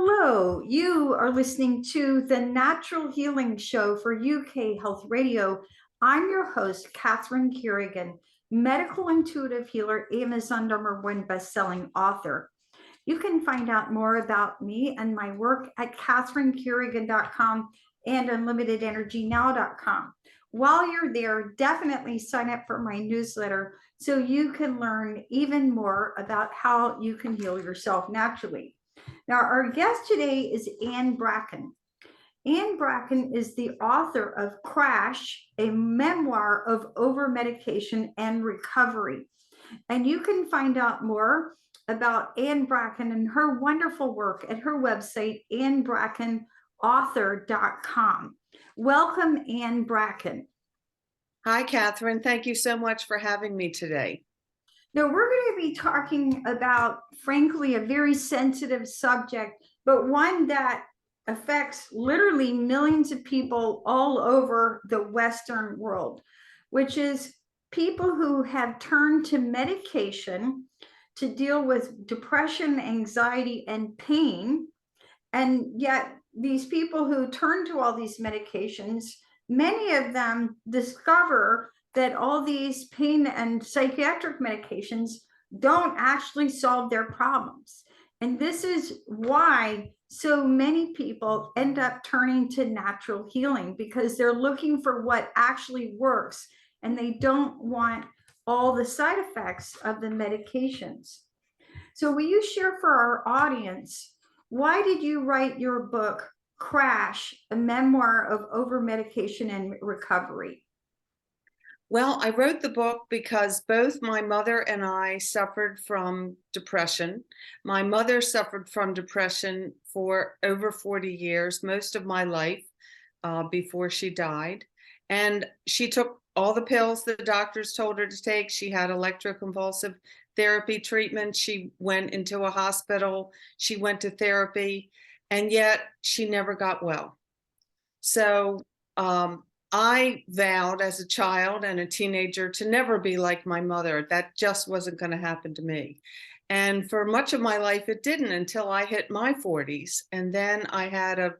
Hello, you are listening to the Natural Healing Show for UK Health Radio. I'm your host, Catherine Carrigan, medical intuitive healer, Amazon #1 best-selling author. You can find out more about me and my work at catherinecarrigan.com and unlimitedenergynow.com. While you're there, definitely sign up for my newsletter so you can learn even more about how you can heal yourself naturally. Now, our guest today is Ann Bracken. Ann Bracken is the author of Crash, a memoir of overmedication and recovery. And you can find out more about Ann Bracken and her wonderful work at her website, annbrackenauthor.com. Welcome, Ann Bracken. Hi, Catherine. Thank you so much for having me today. Now, we're going to be talking about, frankly, a very sensitive subject, but one that affects literally millions of people all over the Western world, which is people who have turned to medication to deal with depression, anxiety, and pain. And yet these people who turn to all these medications, many of them discover that all these pain and psychiatric medications don't actually solve their problems. And this is why so many people end up turning to natural healing, because they're looking for what actually works and they don't want all the side effects of the medications. So will you share for our audience, why did you write your book, Crash, a memoir of overmedication and recovery? Well, I wrote the book because both my mother and I suffered from depression. My mother suffered from depression for over 40 years, most of my life, before she died. And she took all the pills the doctors told her to take. She had electroconvulsive therapy treatment. She went into a hospital. She went to therapy, and yet she never got well. So I vowed as a child and a teenager to never be like my mother. That just wasn't going to happen to me. And for much of my life, it didn't until I hit my 40s. And then I had an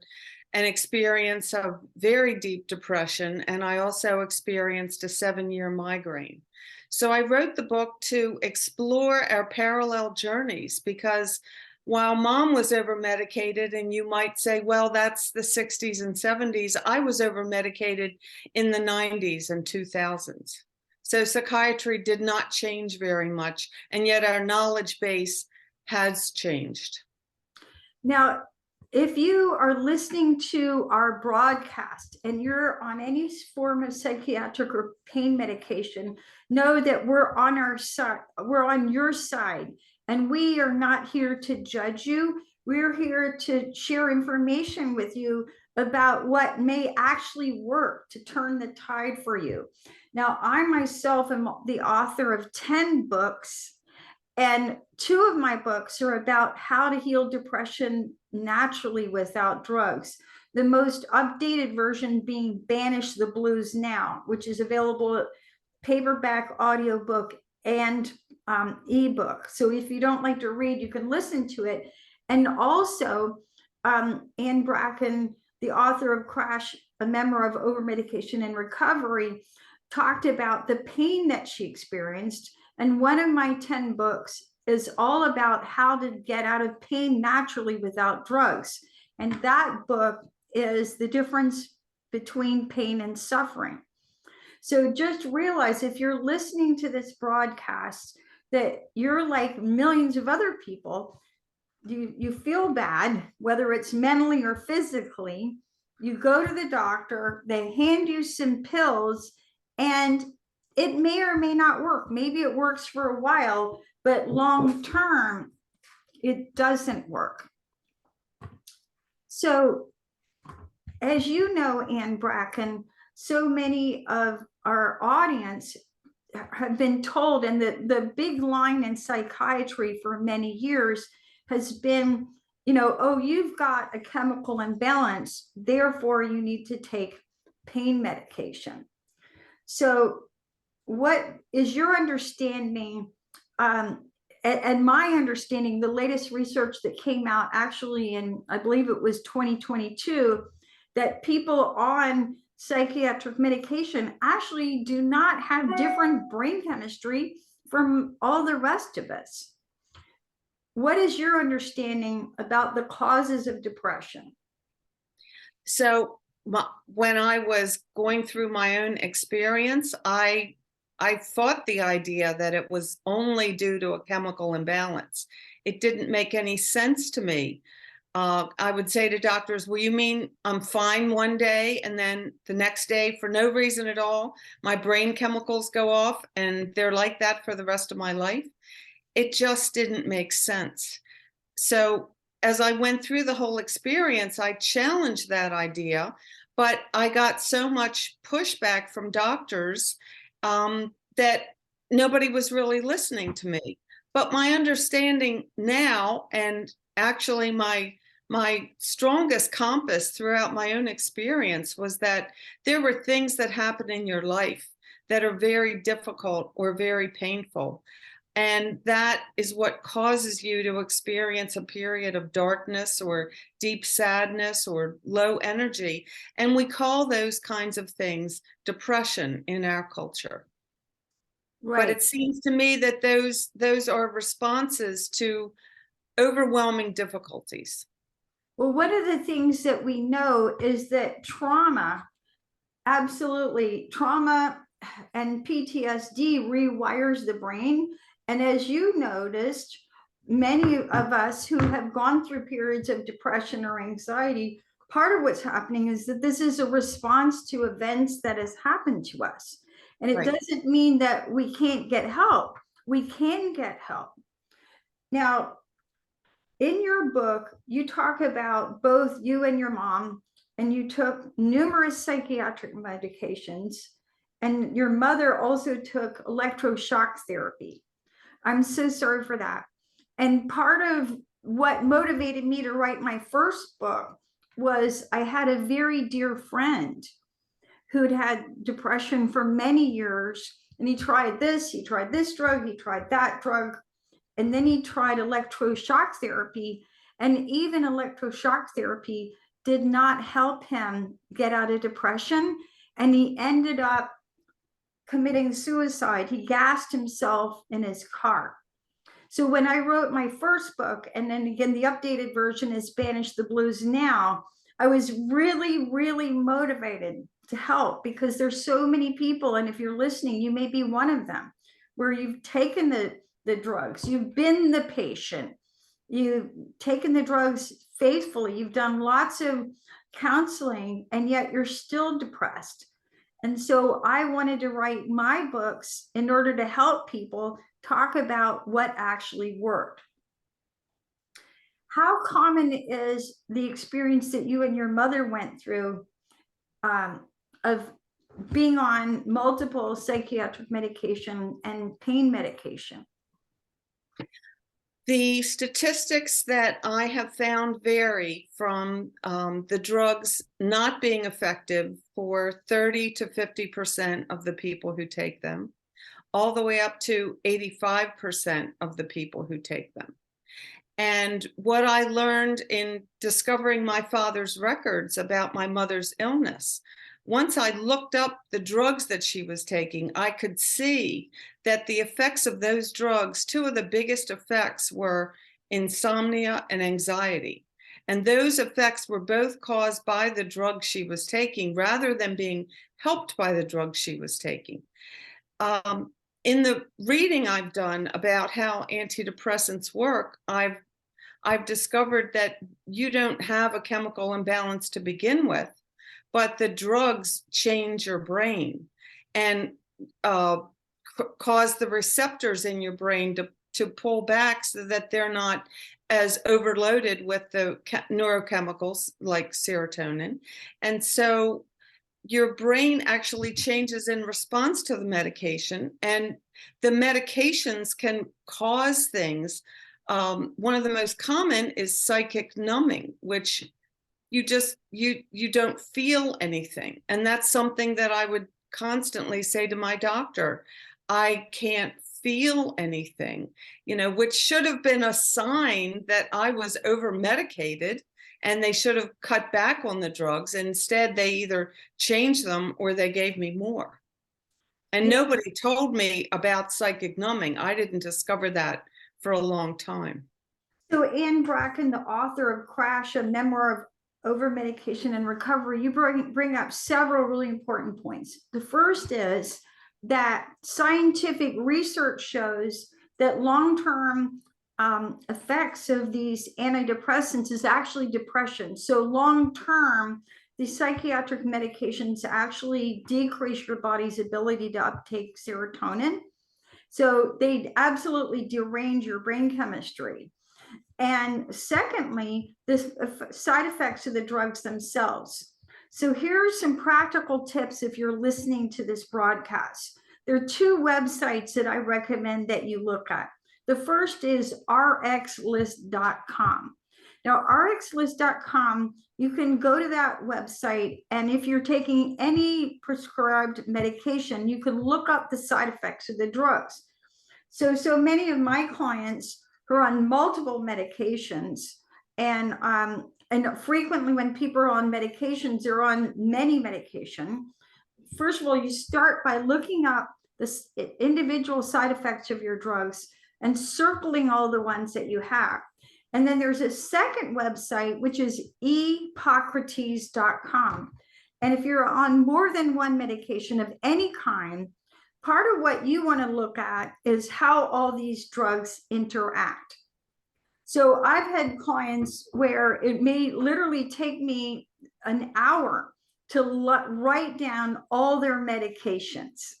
experience of very deep depression. And I also experienced a 7-year migraine. So I wrote the book to explore our parallel journeys, because while mom was over-medicated, and you might say, well, that's the 60s and 70s, I was over-medicated in the 90s and 2000s. So psychiatry did not change very much, and yet our knowledge base has changed. Now, if you are listening to our broadcast and you're on any form of psychiatric or pain medication, know that we're on our side, we're on your side. And we are not here to judge you. We're here to share information with you about what may actually work to turn the tide for you. Now, I myself am the author of 10 books, and 2 of my books are about how to heal depression naturally without drugs. The most updated version being Banish the Blues Now, which is available paperback, audiobook, and ebook. So if you don't like to read, you can listen to it. And also, Ann Bracken, the author of Crash, a memoir of overmedication and recovery, talked about the pain that she experienced. And one of my 10 books is all about how to get out of pain naturally without drugs. And that book is the difference between pain and suffering. So just realize, if you're listening to this broadcast, that you're like millions of other people. You feel bad, whether it's mentally or physically. You go to the doctor, they hand you some pills, and it may or may not work. Maybe it works for a while, but long term, it doesn't work. So, as you know, Ann Bracken, so many of our audience have been told, and the big line in psychiatry for many years has been, oh, you've got a chemical imbalance, therefore you need to take pain medication. So what is your understanding and my understanding, the latest research that came out actually in, I believe it was 2022, that people on psychiatric medication actually do not have different brain chemistry from all the rest of us. What is your understanding about the causes of depression? So when I was going through my own experience, I fought the idea that it was only due to a chemical imbalance. It didn't make any sense to me. I would say to doctors, well, you mean I'm fine one day and then the next day, for no reason at all, my brain chemicals go off and they're like that for the rest of my life? It just didn't make sense. So as I went through the whole experience, I challenged that idea, but I got so much pushback from doctors that nobody was really listening to me. But my understanding now, and actually my strongest compass throughout my own experience, was that there were things that happen in your life that are very difficult or very painful. And that is what causes you to experience a period of darkness or deep sadness or low energy. And we call those kinds of things depression in our culture. Right. But it seems to me that those are responses to overwhelming difficulties. Well, one of the things that we know is that trauma, absolutely, trauma and PTSD rewires the brain. And as you noticed, many of us who have gone through periods of depression or anxiety, part of what's happening is that this is a response to events that has happened to us. And it Right. doesn't mean that we can't get help. We can get help. Now, in your book, you talk about both you and your mom, and you took numerous psychiatric medications, and your mother also took electroshock therapy. I'm so sorry for that. And part of what motivated me to write my first book was I had a very dear friend who'd had depression for many years, and he tried this drug, he tried that drug, and then he tried electroshock therapy. And even electroshock therapy did not help him get out of depression. And he ended up committing suicide. He gassed himself in his car. So when I wrote my first book, and then again, the updated version is Banish the Blues Now, I was really, really motivated to help, because there's so many people. And if you're listening, you may be one of them, where you've taken the drugs, you've been the patient, you've taken the drugs faithfully, you've done lots of counseling, and yet you're still depressed. And so I wanted to write my books in order to help people talk about what actually worked. How common is the experience that you and your mother went through of being on multiple psychiatric medication and pain medication? The statistics that I have found vary from the drugs not being effective for 30 to 50% of the people who take them, all the way up to 85% of the people who take them. And what I learned in discovering my father's records about my mother's illness, once I looked up the drugs that she was taking, I could see that the effects of those drugs, two of the biggest effects were insomnia and anxiety. And those effects were both caused by the drug she was taking rather than being helped by the drug she was taking. In the reading I've done about how antidepressants work, I've discovered that you don't have a chemical imbalance to begin with, but the drugs change your brain and cause the receptors in your brain to pull back so that they're not as overloaded with the neurochemicals like serotonin. And so your brain actually changes in response to the medication, and the medications can cause things. One of the most common is psychic numbing, which you don't feel anything. And that's something that I would constantly say to my doctor. I can't feel anything, which should have been a sign that I was over medicated and they should have cut back on the drugs. Instead, they either changed them or they gave me more. And nobody told me about psychic numbing. I didn't discover that for a long time. So Ann Bracken, the author of Crash, a memoir of over-medication and recovery, you bring up several really important points. The first is that scientific research shows that long-term effects of these antidepressants is actually depression. So long-term, the psychiatric medications actually decrease your body's ability to uptake serotonin. So they absolutely derange your brain chemistry. And secondly, the side effects of the drugs themselves. So here are some practical tips if you're listening to this broadcast. There are two websites that I recommend that you look at. The first is rxlist.com. Now, rxlist.com, you can go to that website, and if you're taking any prescribed medication, you can look up the side effects of the drugs. So many of my clients who are on multiple medications, and frequently when people are on medications, they're on many medication. First of all, you start by looking up the individual side effects of your drugs and circling all the ones that you have. And then there's a second website, which is ehippocrates.com. And if you're on more than one medication of any kind, part of what you want to look at is how all these drugs interact. So I've had clients where it may literally take me an hour to write down all their medications.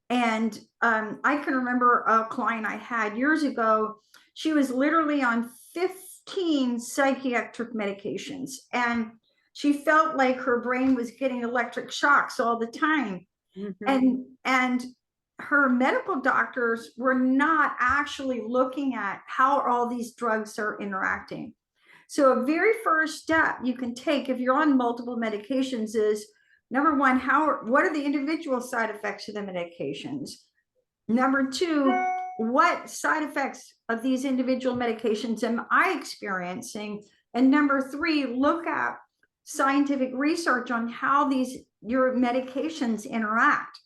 And I can remember a client I had years ago. She was literally on 15 psychiatric medications, and she felt like her brain was getting electric shocks all the time. And her medical doctors were not actually looking at how all these drugs are interacting. So a very first step you can take if you're on multiple medications is, number one, what are the individual side effects of the medications? Number two, what side effects of these individual medications am I experiencing? And number three, look at scientific research on how your medications interact.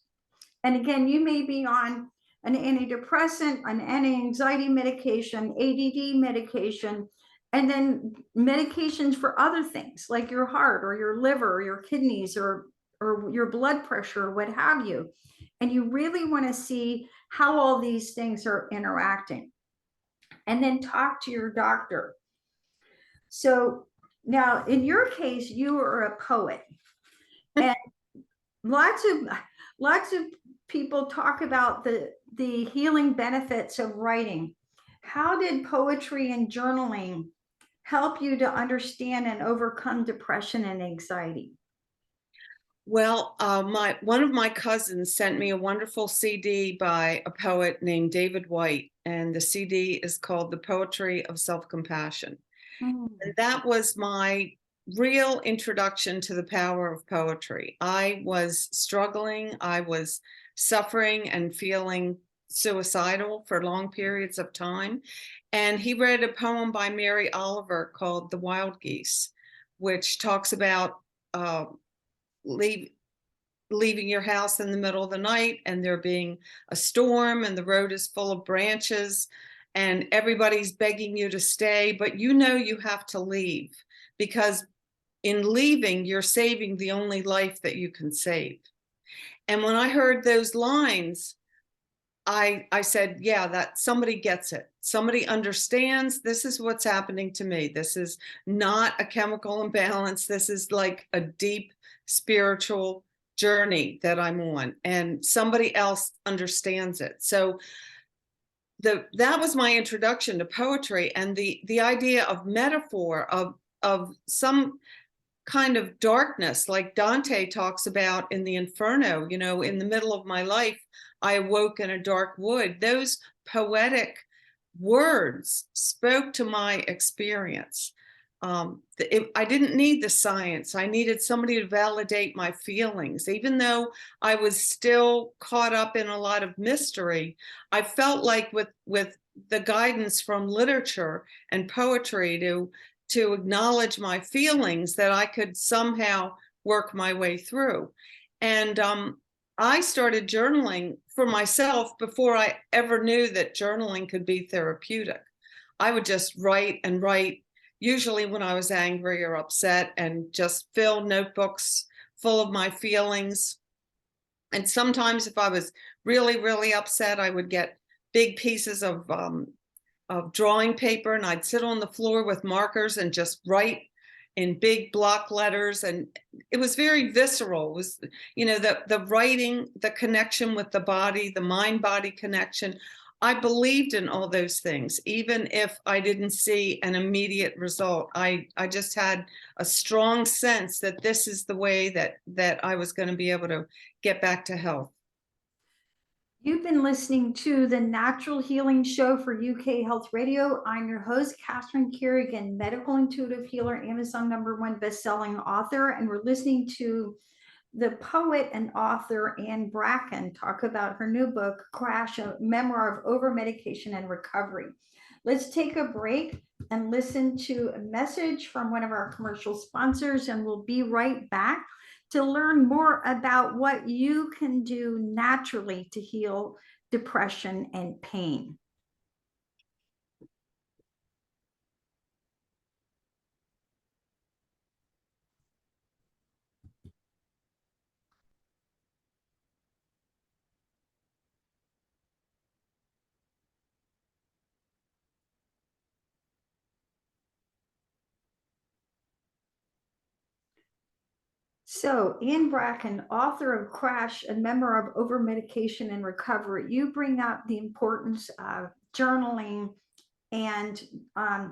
And again, you may be on an antidepressant, an anti-anxiety medication, ADD medication, and then medications for other things like your heart or your liver or your kidneys or your blood pressure or what have you. And you really want to see how all these things are interacting. And then talk to your doctor. So now in your case, you are a poet. And lots of people talk about the healing benefits of writing. How did poetry and journaling help you to understand and overcome depression and anxiety? Well, one of my cousins sent me a wonderful CD by a poet named David White, and the CD is called The Poetry of Self-Compassion. And that was my real introduction to the power of poetry. I was struggling, I was suffering and feeling suicidal for long periods of time. And he read a poem by Mary Oliver called The Wild Geese, which talks about leaving your house in the middle of the night and there being a storm and the road is full of branches and everybody's begging you to stay, but you have to leave, because in leaving, you're saving the only life that you can save. And when I heard those lines, I said, yeah, that somebody gets it. Somebody understands this is what's happening to me. This is not a chemical imbalance. This is like a deep spiritual journey that I'm on, and somebody else understands it. So that was my introduction to poetry, and the idea of metaphor, of some kind of darkness, like Dante talks about in the Inferno. In the middle of my life, I awoke in a dark wood. Those poetic words spoke to my experience. I didn't need the science. I needed somebody to validate my feelings. Even though I was still caught up in a lot of mystery, I felt like with the guidance from literature and poetry to acknowledge my feelings, that I could somehow work my way through. And I started journaling for myself before I ever knew that journaling could be therapeutic. I would just write and write, usually when I was angry or upset, and just fill notebooks full of my feelings. And sometimes if I was really, really upset, I would get big pieces of drawing paper, and I'd sit on the floor with markers and just write in big block letters. And it was very visceral. It was, the writing, the connection with the body, the mind-body connection. I believed in all those things, even if I didn't see an immediate result. I just had a strong sense that this is the way that I was going to be able to get back to health. You've been listening to the Natural Healing Show for UK Health Radio. I'm your host, Catherine Carrigan, medical intuitive healer, Amazon #1 best-selling author, and we're listening to the poet and author Ann Bracken talk about her new book, Crash, a Memoir of Overmedication and Recovery. Let's take a break and listen to a message from one of our commercial sponsors, and we'll be right back to learn more about what you can do naturally to heal depression and pain. So, Ann Bracken, author of Crash, a Memoir of Overmedication and Recovery, you bring up the importance of journaling and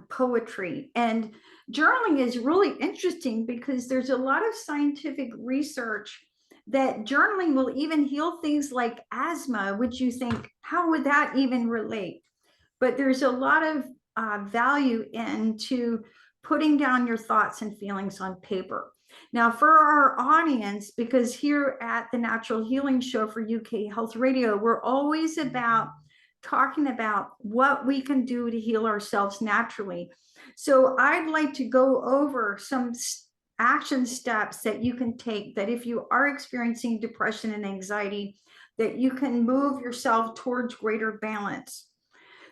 poetry. And journaling is really interesting because there's a lot of scientific research that journaling will even heal things like asthma, which you think, how would that even relate? But there's a lot of value into putting down your thoughts and feelings on paper. Now, for our audience, because here at the Natural Healing Show for UK Health Radio, we're always about talking about what we can do to heal ourselves naturally. So I'd like to go over some action steps that you can take, that if you are experiencing depression and anxiety, that you can move yourself towards greater balance.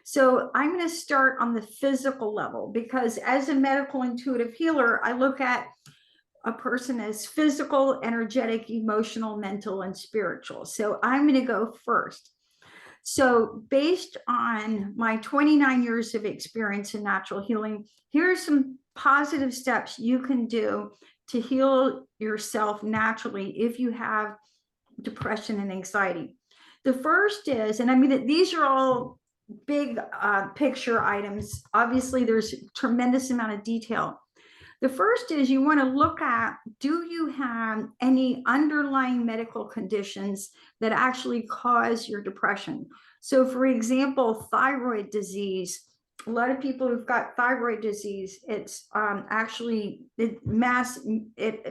So I'm going to start on the physical level, because as a medical intuitive healer, I look at a person as physical, energetic, emotional, mental, and spiritual. So I'm going to go first. So based on my 29 years of experience in natural healing, here are some positive steps you can do to heal yourself naturally if you have depression and anxiety. The first is, and I mean, these are all big picture items. Obviously, there's a tremendous amount of detail. The first is you want to look at, do you have any underlying medical conditions that actually cause your depression? So for example, thyroid disease. A lot of people who've got thyroid disease, it's it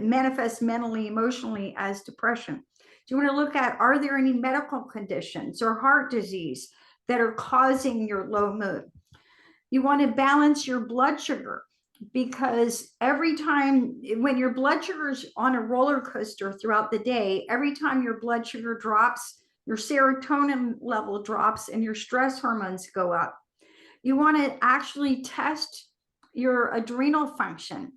manifests mentally, emotionally as depression. So you want to look at, are there any medical conditions or heart disease that are causing your low mood? You want to balance your blood sugar, because every time when your blood sugar is on a roller coaster throughout the day, every time your blood sugar drops, your serotonin level drops and your stress hormones go up. You want to actually test your adrenal function.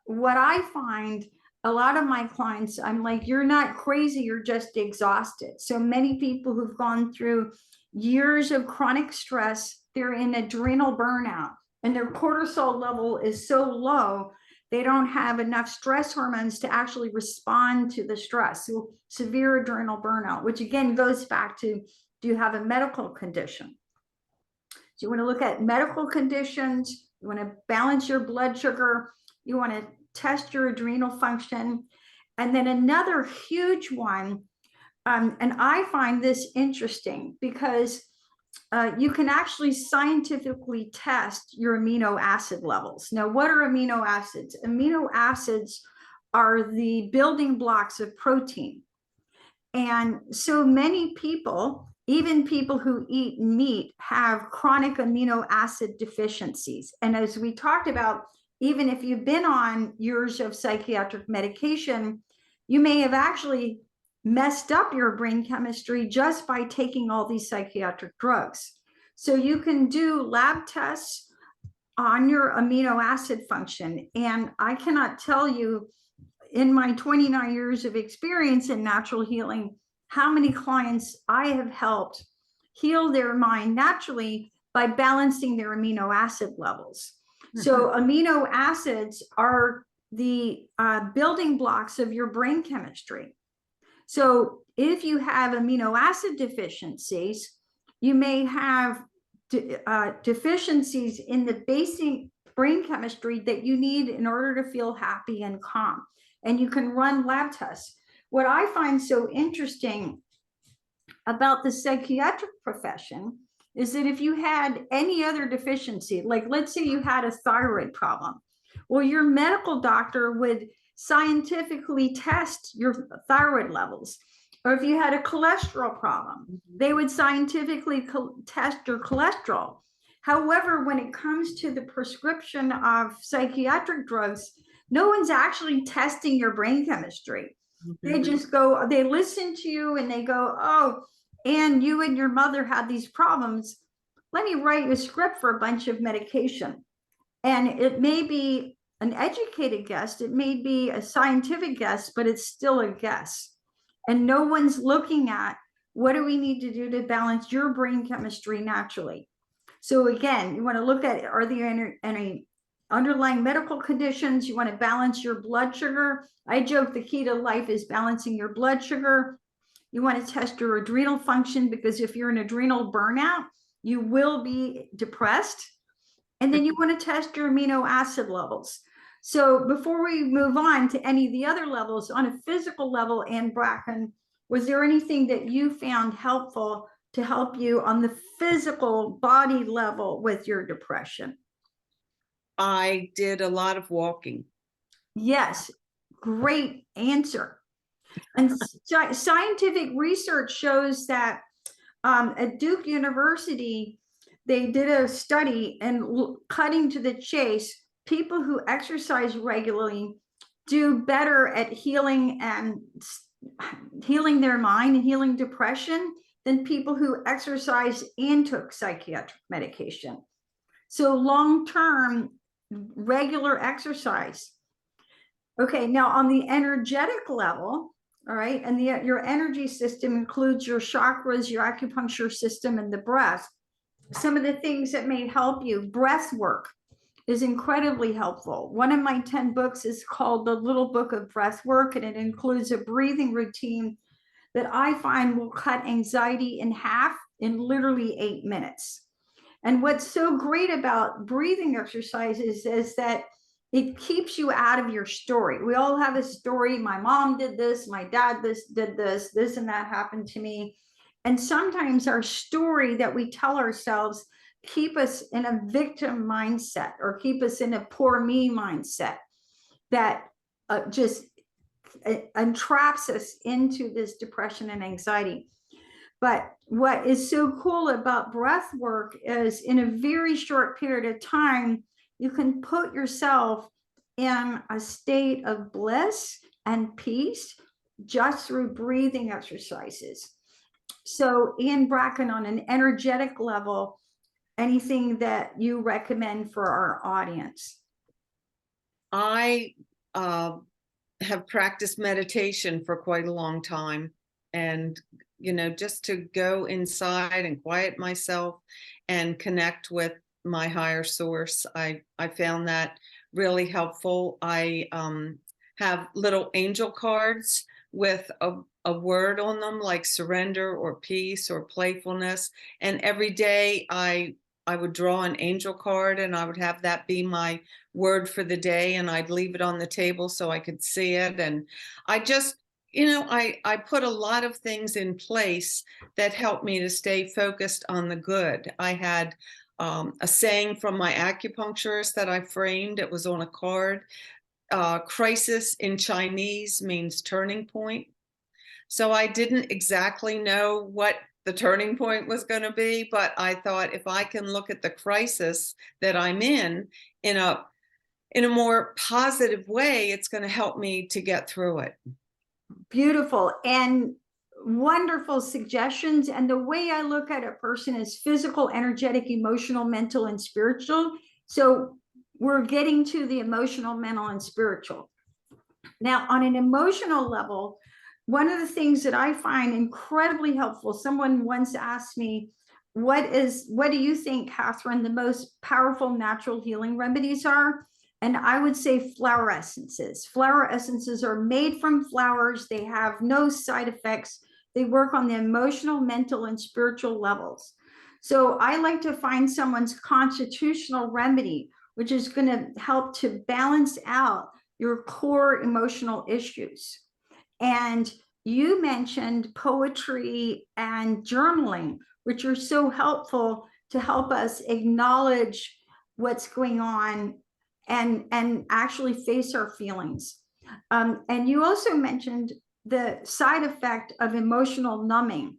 What I find, a lot of my clients, I'm like, you're not crazy, you're just exhausted. So many people who've gone through years of chronic stress, they're in adrenal burnout, and their cortisol level is so low, they don't have enough stress hormones to actually respond to the stress. So severe adrenal burnout, which again goes back to, do you have a medical condition? So you want to look at medical conditions, you want to balance your blood sugar, you want to test your adrenal function. And then another huge one, and I find this interesting because you can actually scientifically test your amino acid levels. Now, what are amino acids? Amino acids are the building blocks of protein. And so many people, even people who eat meat, have chronic amino acid deficiencies. And as we talked about, even if you've been on years of psychiatric medication, you may have actually messed up your brain chemistry just by taking all these psychiatric drugs. So you can do lab tests on your amino acid function. And I cannot tell you, in my 29 years of experience in natural healing, how many clients I have helped heal their mind naturally by balancing their amino acid levels. So amino acids are the building blocks of your brain chemistry. So if you have amino acid deficiencies, you may have deficiencies in the basic brain chemistry that you need in order to feel happy and calm. And you can run lab tests. What I find so interesting about the psychiatric profession is that if you had any other deficiency, like let's say you had a thyroid problem, well, your medical doctor would scientifically test your thyroid levels. Or if you had a cholesterol problem, they would scientifically test your cholesterol. However, when it comes to the prescription of psychiatric drugs, no one's actually testing your brain chemistry. They just go, they listen to you and they go, oh, and you and your mother had these problems. Let me write you a script for a bunch of medication. And it may be an educated guess, it may be a scientific guess, but it's still a guess. And no one's looking at what do we need to do to balance your brain chemistry naturally. So again, you want to look at, are there any underlying medical conditions? You want to balance your blood sugar. I joke the key to life is balancing your blood sugar. You want to test your adrenal function, because if you're an adrenal burnout, you will be depressed. And then you want to test your amino acid levels. So before we move on to any of the other levels, on a physical level, Ann Bracken, was there anything that you found helpful to help you on the physical body level with your depression? I did a lot of walking. Yes, great answer. And scientific research shows that at Duke University, they did a study, and cutting to the chase, people who exercise regularly do better at healing and healing their mind and healing depression than people who exercise and took psychiatric medication. So long-term, regular exercise. Okay, now on the energetic level, all right, and your energy system includes your chakras, your acupuncture system, and the breath. Some of the things that may help you, breath work is incredibly helpful. One of my 10 books is called The Little Book of Breath Work, and it includes a breathing routine that I find will cut anxiety in half in literally 8 minutes. And what's so great about breathing exercises is that it keeps you out of your story. We all have a story. My mom did this, my dad did this and that happened to me. And sometimes our story that we tell ourselves keep us in a victim mindset or keep us in a poor me mindset that just entraps us into this depression and anxiety. But what is so cool about breath work is in a very short period of time, you can put yourself in a state of bliss and peace just through breathing exercises. So Ann Bracken, on an energetic level, anything that you recommend for our audience? I have practiced meditation for quite a long time, and just to go inside and quiet myself and connect with my higher source, I found that really helpful. I have little angel cards with a word on them, like surrender or peace or playfulness, and every day I would draw an angel card and I would have that be my word for the day, and I'd leave it on the table so I could see it. And I just, I put a lot of things in place that helped me to stay focused on the good. I had a saying from my acupuncturist that I framed. It was on a card. Crisis in Chinese means turning point. So I didn't exactly know what the turning point was going to be, but I thought if I can look at the crisis that I'm in a more positive way, it's going to help me to get through it. Beautiful and wonderful suggestions. And the way I look at a person is physical, energetic, emotional, mental, and spiritual. So we're getting to the emotional, mental, and spiritual. Now, on an emotional level, one of the things that I find incredibly helpful, someone once asked me, what do you think, Catherine, the most powerful natural healing remedies are? And I would say flower essences. Flower essences are made from flowers. They have no side effects. They work on the emotional, mental, and spiritual levels. So I like to find someone's constitutional remedy, which is going to help to balance out your core emotional issues. And you mentioned poetry and journaling, which are so helpful to help us acknowledge what's going on and actually face our feelings. And you also mentioned the side effect of emotional numbing.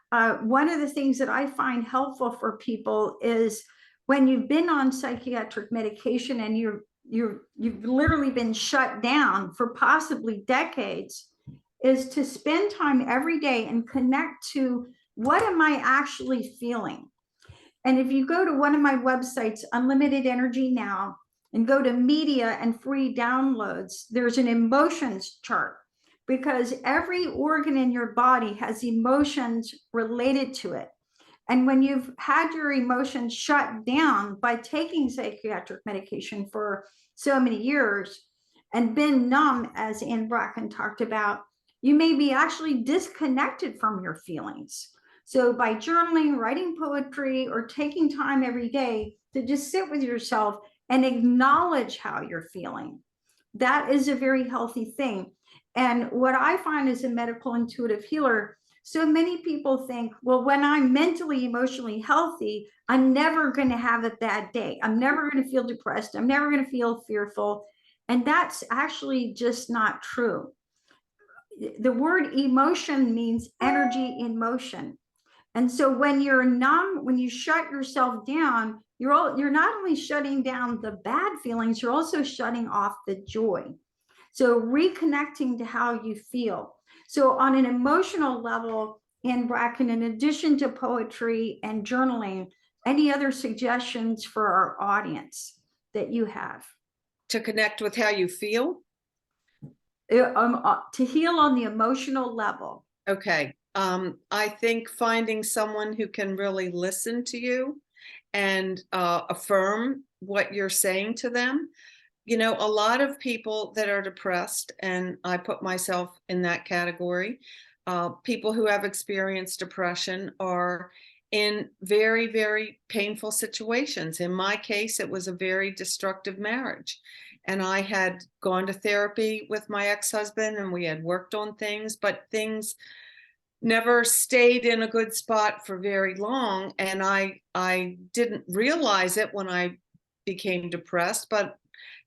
One of the things that I find helpful for people is when you've been on psychiatric medication and you've literally been shut down for possibly decades, is to spend time every day and connect to what am I actually feeling. And if you go to one of my websites, Unlimited Energy Now, and go to media and free downloads, there's an emotions chart, because every organ in your body has emotions related to it. And when you've had your emotions shut down by taking psychiatric medication for so many years and been numb, as Ann Bracken talked about, you may be actually disconnected from your feelings. So by journaling, writing poetry, or taking time every day to just sit with yourself and acknowledge how you're feeling, that is a very healthy thing. And what I find as a medical intuitive healer, so many people think, well, when I'm mentally, emotionally healthy, I'm never going to have a bad day. I'm never going to feel depressed. I'm never going to feel fearful. And that's actually just not true. The word emotion means energy in motion. And so when you're numb, when you shut yourself down, you're not only shutting down the bad feelings, you're also shutting off the joy. So reconnecting to how you feel. So on an emotional level, Ann Bracken, in addition to poetry and journaling, any other suggestions for our audience that you have? To connect with how you feel? To heal on the emotional level. Okay. I think finding someone who can really listen to you and affirm what you're saying to them. A lot of people that are depressed, and I put myself in that category, people who have experienced depression are in very, very painful situations. In my case, it was a very destructive marriage. And I had gone to therapy with my ex-husband and we had worked on things, but things never stayed in a good spot for very long. And I didn't realize it when I became depressed, but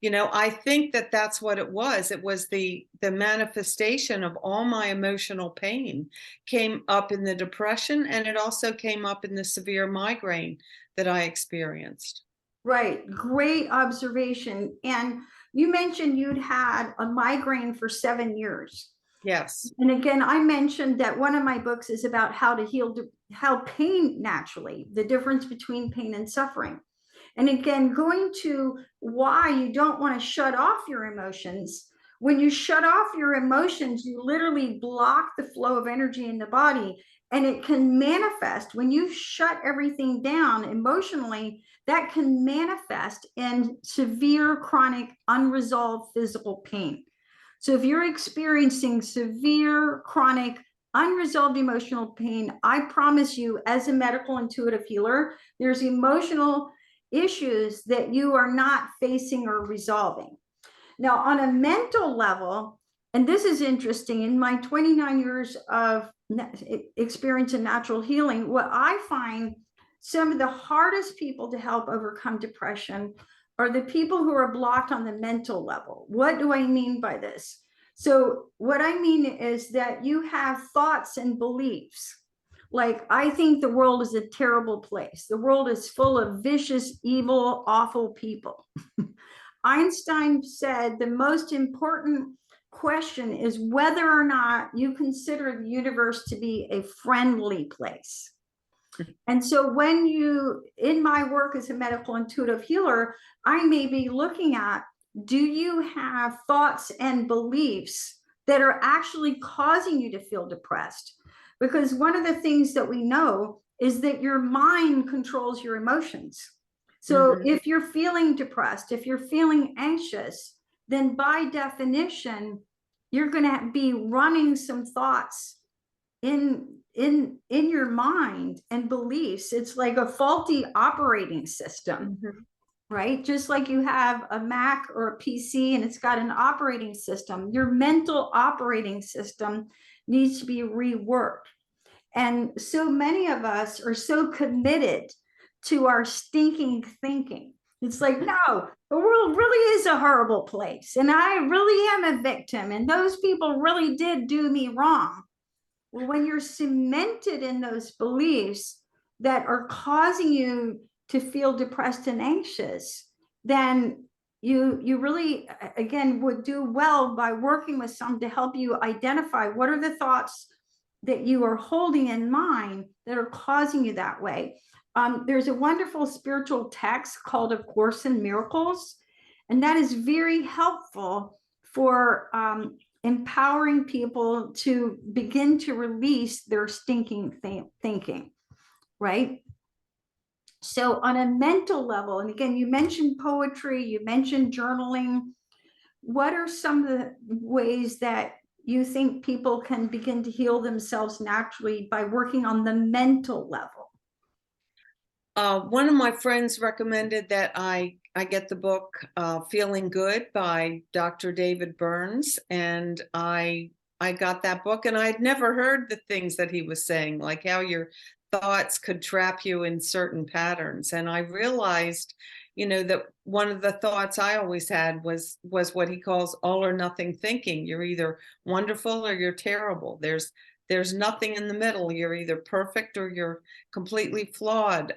I think that that's what it was. It was the manifestation of all my emotional pain came up in the depression, and it also came up in the severe migraine that I experienced. Right. Great observation. And you mentioned you'd had a migraine for 7 years. Yes. And again, I mentioned that one of my books is about how to heal pain naturally, the difference between pain and suffering. And again, going to why you don't want to shut off your emotions. When you shut off your emotions, you literally block the flow of energy in the body, and it can manifest when you shut everything down emotionally. That can manifest in severe, chronic, unresolved physical pain. So if you're experiencing severe, chronic, unresolved emotional pain, I promise you, as a medical intuitive healer, there's emotional issues that you are not facing or resolving. Now, on a mental level, and this is interesting, in my 29 years of experience in natural healing, what I find some of the hardest people to help overcome depression are the people who are blocked on the mental level. What do I mean by this? So what I mean is that you have thoughts and beliefs. Like, I think the world is a terrible place. The world is full of vicious, evil, awful people. Einstein said the most important question is whether or not you consider the universe to be a friendly place. And so when you, in my work as a medical intuitive healer, I may be looking at, do you have thoughts and beliefs that are actually causing you to feel depressed? Because one of the things that we know is that your mind controls your emotions. So if you're feeling depressed, if you're feeling anxious, then by definition, you're going to be running some thoughts in your mind and beliefs. It's like a faulty operating system, right? Just like you have a Mac or a PC and it's got an operating system, your mental operating system needs to be reworked. And so many of us are so committed to our stinking thinking. It's like, no, the world really is a horrible place. And I really am a victim. And those people really did do me wrong. Well, when you're cemented in those beliefs that are causing you to feel depressed and anxious, then you really, again, would do well by working with someone to help you identify what are the thoughts that you are holding in mind that are causing you that way. There's a wonderful spiritual text called A Course in Miracles, and that is very helpful for empowering people to begin to release their stinking thinking, right? So on a mental level, and again, you mentioned poetry, you mentioned journaling. What are some of the ways that you think people can begin to heal themselves naturally by working on the mental level? One of my friends recommended that I get the book Feeling Good by Dr. David Burns, and I got that book, and I'd never heard the things that he was saying, like how your thoughts could trap you in certain patterns. And I realized, that one of the thoughts I always had was what he calls all or nothing thinking. You're either wonderful or you're terrible. There's nothing in the middle. You're either perfect or you're completely flawed.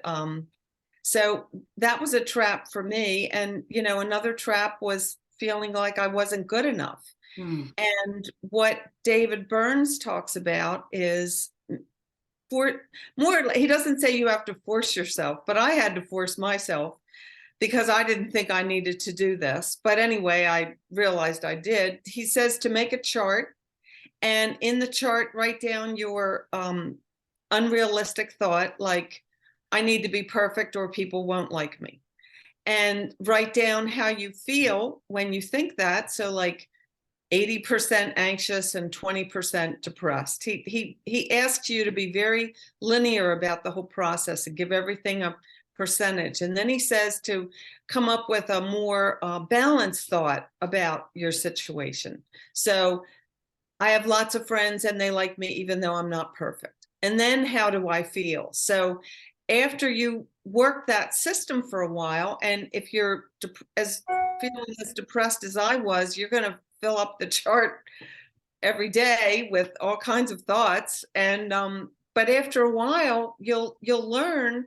So that was a trap for me. And, another trap was feeling like I wasn't good enough. And what David Burns talks about is he doesn't say you have to force yourself, but I had to force myself because I didn't think I needed to do this. But anyway, I realized I did. He says to make a chart, and in the chart, write down your unrealistic thought, like, I need to be perfect or people won't like me. And write down how you feel when you think that. So like 80% anxious and 20% depressed. He asks you to be very linear about the whole process and give everything a percentage. And then he says to come up with a more balanced thought about your situation. So I have lots of friends and they like me even though I'm not perfect. And then how do I feel? So after you work that system for a while, and if you're feeling as depressed as I was, you're going to fill up the chart every day with all kinds of thoughts. And but after a while, you'll learn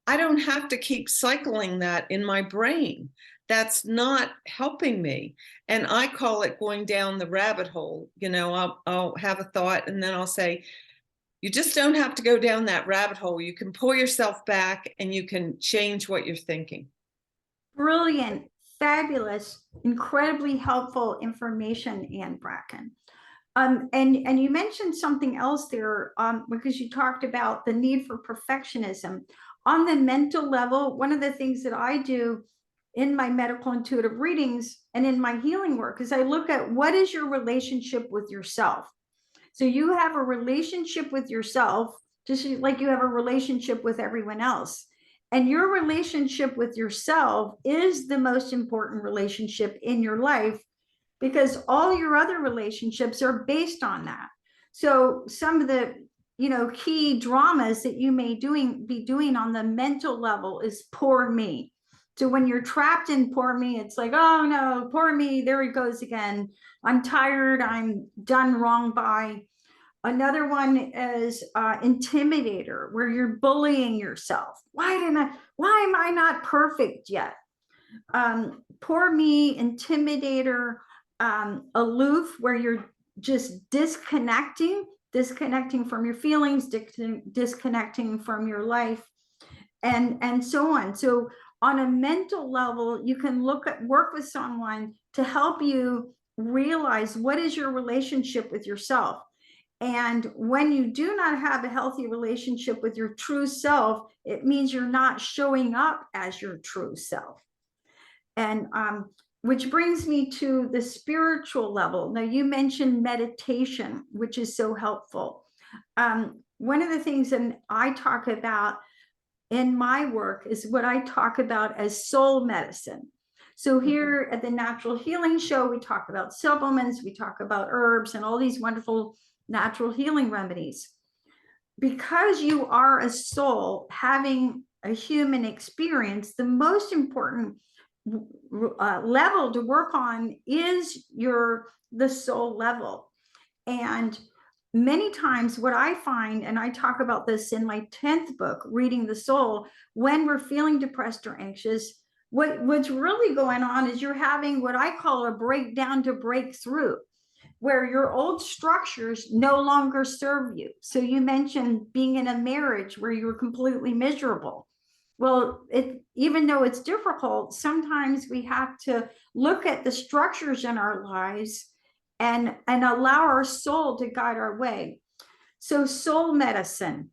I don't have to keep cycling that in my brain. That's not helping me. And I call it going down the rabbit hole. I'll have a thought and then I'll say, you just don't have to go down that rabbit hole. You can pull yourself back and you can change what you're thinking. Brilliant, fabulous, incredibly helpful information, Ann Bracken. And you mentioned something else there, because you talked about the need for perfectionism. On the mental level, one of the things that I do in my medical intuitive readings and in my healing work is I look at what is your relationship with yourself. So you have a relationship with yourself, just like you have a relationship with everyone else. And your relationship with yourself is the most important relationship in your life, because all your other relationships are based on that. So some of the, key dramas that you may be doing on the mental level is poor me. So when you're trapped in poor me, it's like, oh no, poor me, there he goes again. I'm tired, I'm done wrong by. Another one is intimidator, where you're bullying yourself. Why am I not perfect yet? Poor me, intimidator, aloof, where you're just disconnecting from your feelings, disconnecting from your life, and so on. So on a mental level, you can work with someone to help you realize what is your relationship with yourself. And when you do not have a healthy relationship with your true self, it means you're not showing up as your true self. And which brings me to the spiritual level. Now, you mentioned meditation, which is so helpful. One of the things that I talk about in my work is what I talk about as soul medicine. So here at the Natural Healing Show, we talk about supplements, we talk about herbs and all these wonderful natural healing remedies. Because you are a soul having a human experience, the most important level to work on is the soul level. And many times what I find, and I talk about this in my 10th book, Reading the Soul, when we're feeling depressed or anxious, what's really going on is you're having what I call a breakdown to breakthrough, where your old structures no longer serve you. So you mentioned being in a marriage where you were completely miserable. Well, even though it's difficult, sometimes we have to look at the structures in our lives and allow our soul to guide our way. So soul medicine.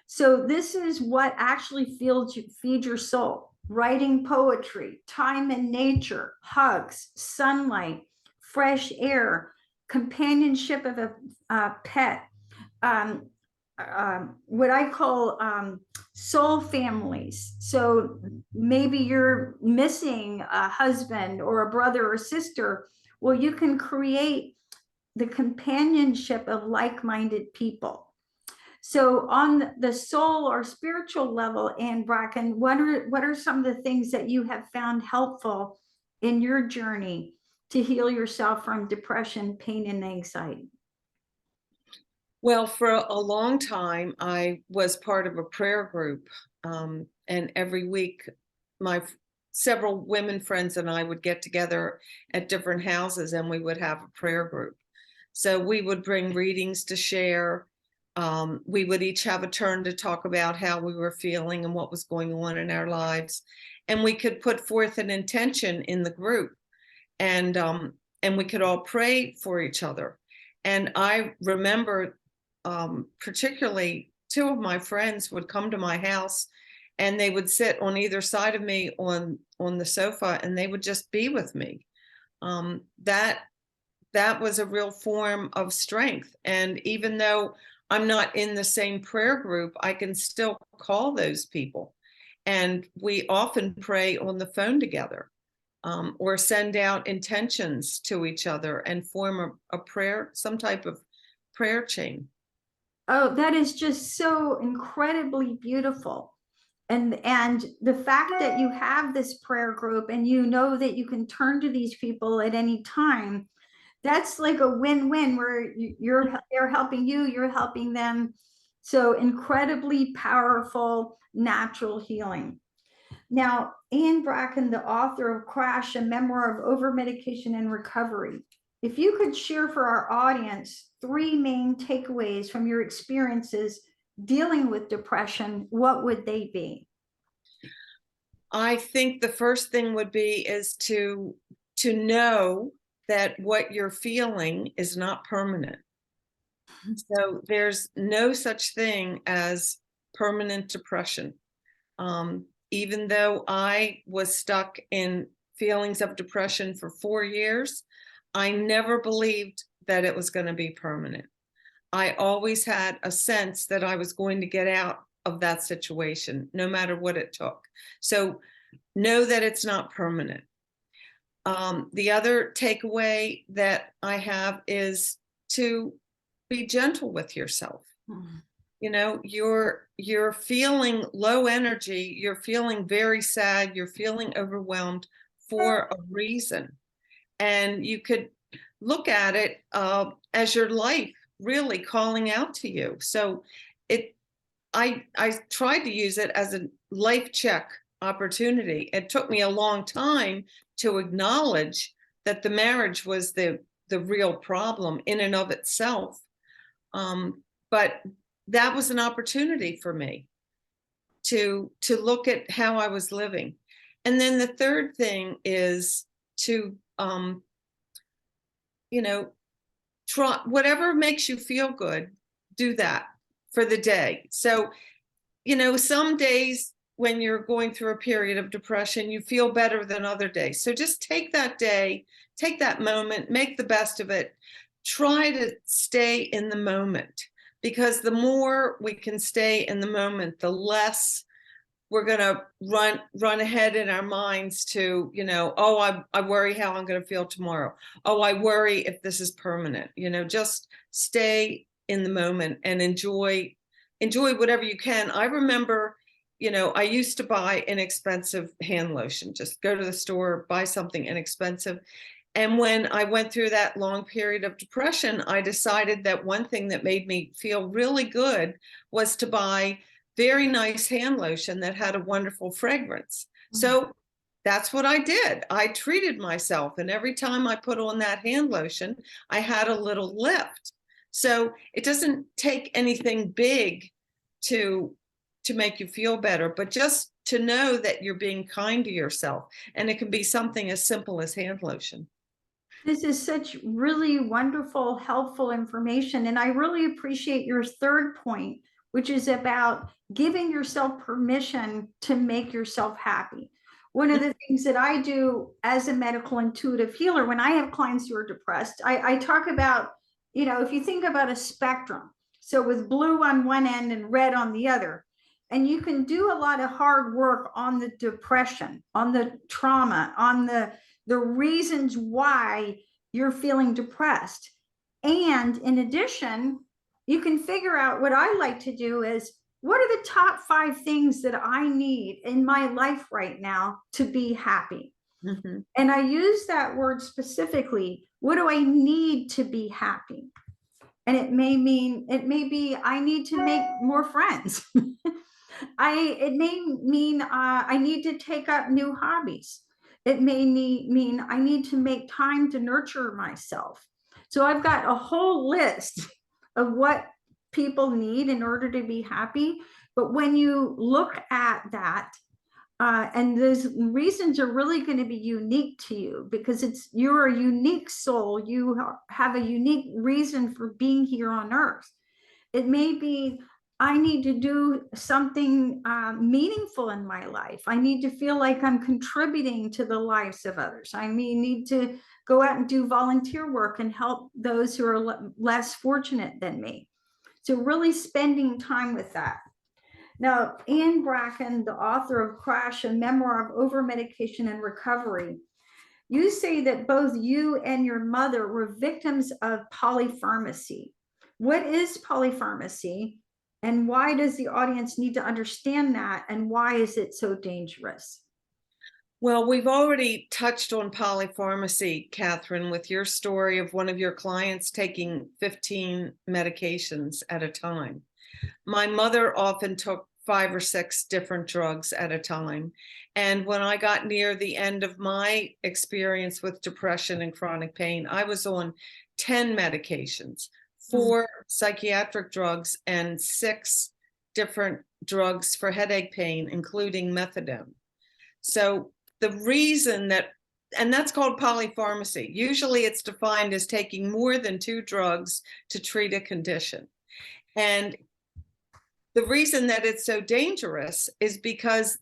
So this is what actually feeds your soul. Writing poetry, time in nature, hugs, sunlight, fresh air, companionship of a pet, what I call soul families. So maybe you're missing a husband or a brother or sister. Well, you can create the companionship of like-minded people. So on the soul or spiritual level, Ann Bracken, what are some of the things that you have found helpful in your journey to heal yourself from depression, pain, and anxiety? Well, for a long time, I was part of a prayer group. And every week, my several women friends and I would get together at different houses and we would have a prayer group. So we would bring readings to share. We would each have a turn to talk about how we were feeling and what was going on in our lives. And we could put forth an intention in the group, and we could all pray for each other. And I remember particularly two of my friends would come to my house and they would sit on either side of me on the sofa and they would just be with me. That was a real form of strength. And even though I'm not in the same prayer group, I can still call those people. And we often pray on the phone together, or send out intentions to each other and form a prayer, some type of prayer chain. Oh, that is just so incredibly beautiful. And the fact that you have this prayer group and you know that you can turn to these people at any time, that's like a win-win, where they're helping you, you're helping them. So incredibly powerful natural healing. Now, Ann Bracken, the author of Crash, a memoir of overmedication and recovery, if you could share for our audience 3 main takeaways from your experiences dealing with depression, what would they be? I think the first thing would be is to know that what you're feeling is not permanent. So there's no such thing as permanent depression. Even though I was stuck in feelings of depression for 4 years, I never believed that it was going to be permanent. I always had a sense that I was going to get out of that situation, no matter what it took. So know that it's not permanent. The other takeaway that I have is to be gentle with yourself. Mm. You know, you're feeling low energy, you're feeling very sad, you're feeling overwhelmed for a reason. And you could look at it as your life really calling out to you. So I tried to use it as a life check opportunity. It took me a long time to acknowledge that the marriage was the real problem in and of itself. But that was an opportunity for me to look at how I was living. And then the third thing is to you know, try whatever makes you feel good, do that for the day. So, you know, some days when you're going through a period of depression, you feel better than other days. So just take that day, take that moment, make the best of it. Try to stay in the moment, because the more we can stay in the moment, the less we're going to run ahead in our minds to, you know, oh, I worry how I'm going to feel tomorrow. Oh, I worry if this is permanent. You know, just stay in the moment and enjoy whatever you can. I remember, you know, I used to buy inexpensive hand lotion, just go to the store, buy something inexpensive. And when I went through that long period of depression, I decided that one thing that made me feel really good was to buy very nice hand lotion that had a wonderful fragrance. So that's what I did. I treated myself, and every time I put on that hand lotion, I had a little lift. So it doesn't take anything big to make you feel better, but just to know that you're being kind to yourself. And it can be something as simple as hand lotion. This is such really wonderful, helpful information. And I really appreciate your third point, which is about giving yourself permission to make yourself happy. One of the things that I do as a medical intuitive healer, when I have clients who are depressed, I talk about, you know, if you think about a spectrum, so with blue on one end and red on the other, and you can do a lot of hard work on the depression, on the trauma, on the reasons why you're feeling depressed. And in addition, you can figure out, what I like to do is, what are the top 5 things that I need in my life right now to be happy? Mm-hmm. And I use that word specifically. What do I need to be happy? And it may be I need to make more friends. It may mean I need to take up new hobbies. It may mean I need to make time to nurture myself. So I've got a whole list of what people need in order to be happy. But when you look at that, and those reasons are really going to be unique to you, because you're a unique soul. You have a unique reason for being here on earth. It may be, I need to do something meaningful in my life. I need to feel like I'm contributing to the lives of others. I may need to go out and do volunteer work and help those who are less fortunate than me. So really spending time with that. Now, Ann Bracken, the author of Crash, a memoir of overmedication and recovery, you say that both you and your mother were victims of polypharmacy. What is polypharmacy, and why does the audience need to understand that, and why is it so dangerous? Well, we've already touched on polypharmacy, Catherine, with your story of one of your clients taking 15 medications at a time. My mother often took 5 or 6 different drugs at a time. And when I got near the end of my experience with depression and chronic pain, I was on 10 medications, 4 psychiatric drugs and 6 different drugs for headache pain, including methadone. So the reason and that's called polypharmacy. Usually it's defined as taking more than 2 drugs to treat a condition. And the reason that it's so dangerous is because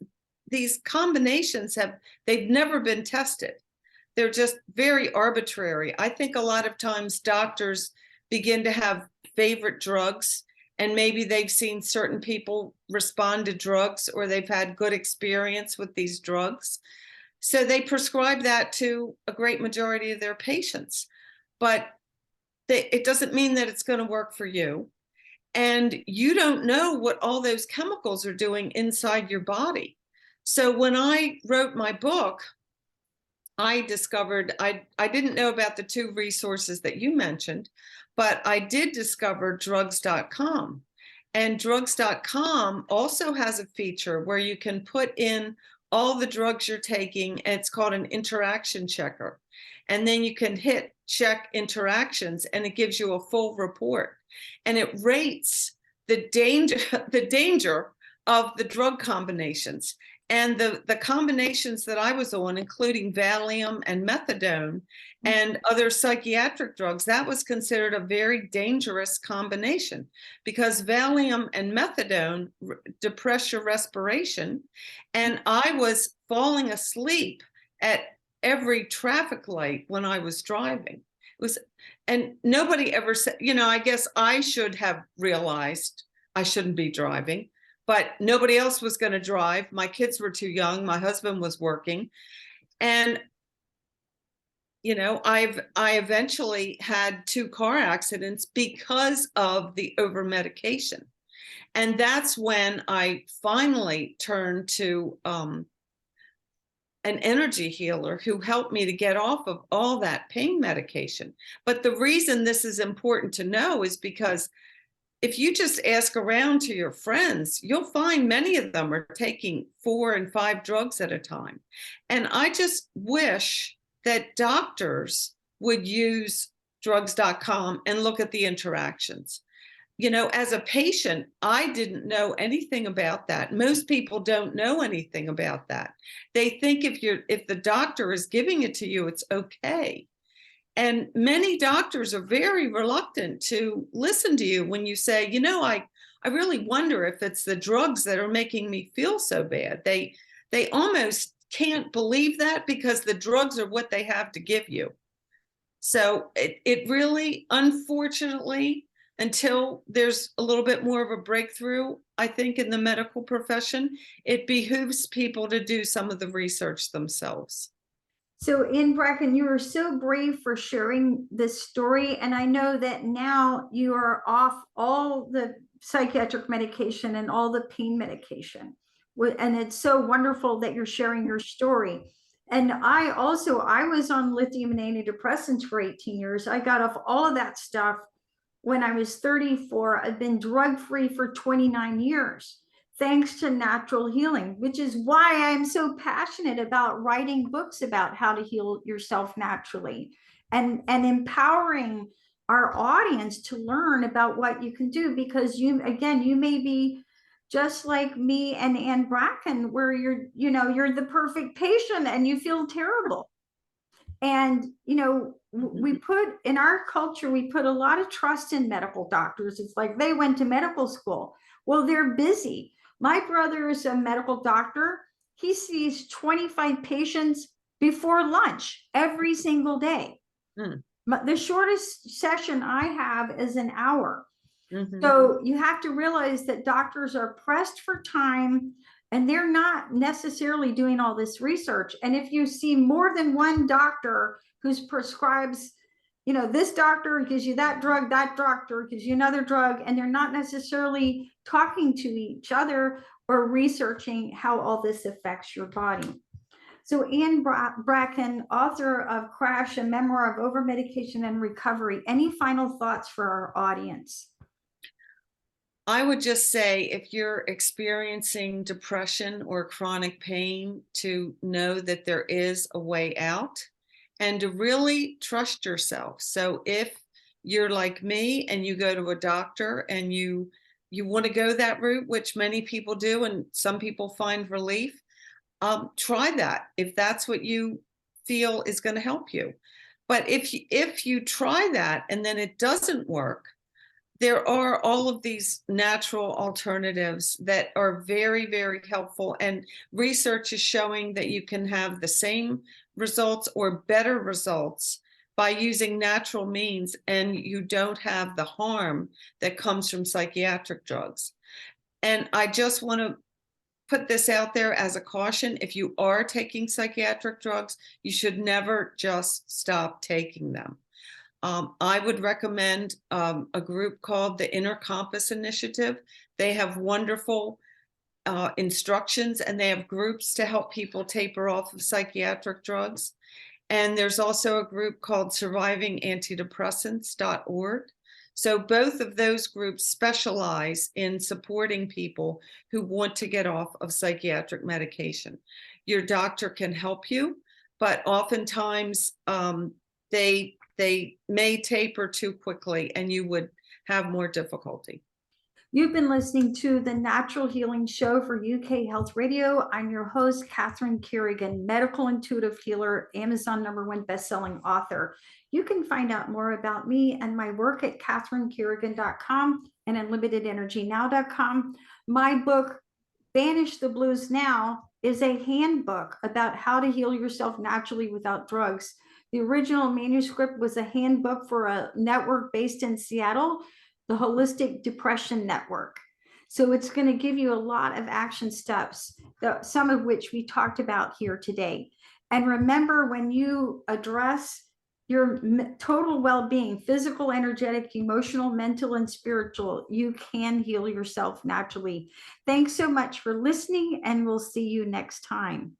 these combinations they've never been tested. They're just very arbitrary. I think a lot of times doctors begin to have favorite drugs, and maybe they've seen certain people respond to drugs, or they've had good experience with these drugs. So they prescribe that to a great majority of their patients, but it doesn't mean that it's going to work for you. And you don't know what all those chemicals are doing inside your body. So when I wrote my book, I discovered I didn't know about the two resources that you mentioned, but I did discover drugs.com. And drugs.com also has a feature where you can put in all the drugs you're taking, and it's called an interaction checker. And then you can hit check interactions, and it gives you a full report. And it rates the danger of the drug combinations. And the combinations that I was on, including Valium and methadone and other psychiatric drugs, that was considered a very dangerous combination because Valium and methadone depress your respiration. And I was falling asleep at every traffic light when I was driving. It was, and nobody ever said, I guess I should have realized I shouldn't be driving, but nobody else was going to drive. My kids were too young. My husband was working. And, I eventually had 2 car accidents because of the overmedication. And that's when I finally turned to an energy healer who helped me to get off of all that pain medication. But the reason this is important to know is because if you just ask around to your friends, you'll find many of them are taking 4 and 5 drugs at a time. And I just wish that doctors would use drugs.com and look at the interactions. As a patient, I didn't know anything about that. Most people don't know anything about that. They think if the doctor is giving it to you, it's okay. And many doctors are very reluctant to listen to you when you say, I really wonder if it's the drugs that are making me feel so bad. They almost can't believe that because the drugs are what they have to give you. So it really, unfortunately, until there's a little bit more of a breakthrough, I think, in the medical profession, it behooves people to do some of the research themselves. So, Ann Bracken, you are so brave for sharing this story. And I know that now you are off all the psychiatric medication and all the pain medication. And it's so wonderful that you're sharing your story. And I was on lithium and antidepressants for 18 years. I got off all of that stuff when I was 34. I've been drug-free for 29 years. Thanks to natural healing, which is why I'm so passionate about writing books about how to heal yourself naturally and empowering our audience to learn about what you can do, because you may be just like me and Ann Bracken, where you're the perfect patient and you feel terrible. And, we put in our culture, we put a lot of trust in medical doctors. It's like they went to medical school. Well, they're busy. My brother is a medical doctor. He sees 25 patients before lunch every single day. The shortest session I have is an hour. So you have to realize that doctors are pressed for time and they're not necessarily doing all this research. And if you see more than one doctor who prescribes, this doctor gives you that doctor gives you another drug, and they're not necessarily talking to each other or researching how all this affects your body. So Ann Bracken, author of Crash, a memoir of overmedication and recovery. Any final thoughts for our audience? I would just say, if you're experiencing depression or chronic pain, to know that there is a way out and to really trust yourself. So if you're like me and you go to a doctor and you want to go that route, which many people do, and some people find relief, try that if that's what you feel is going to help you. But if you try that and then it doesn't work, there are all of these natural alternatives that are very, very helpful. And research is showing that you can have the same results or better results by using natural means, and you don't have the harm that comes from psychiatric drugs. And I just want to put this out there as a caution. If you are taking psychiatric drugs, you should never just stop taking them. I would recommend a group called the Inner Compass Initiative. They have wonderful instructions, and they have groups to help people taper off of psychiatric drugs. And there's also a group called survivingantidepressants.org. So both of those groups specialize in supporting people who want to get off of psychiatric medication. Your doctor can help you, but oftentimes they may taper too quickly and you would have more difficulty. You've been listening to the Natural Healing Show for UK Health Radio. I'm your host, Catherine Carrigan, medical intuitive healer, Amazon #1 bestselling author. You can find out more about me and my work at catherinecarrigan.com and unlimitedenergynow.com. My book, Banish the Blues Now, is a handbook about how to heal yourself naturally without drugs. The original manuscript was a handbook for a network based in Seattle, the Holistic Depression Network. So it's going to give you a lot of action steps, some of which we talked about here today. And remember, when you address your total well-being, physical, energetic, emotional, mental, and spiritual, you can heal yourself naturally. Thanks so much for listening, and we'll see you next time.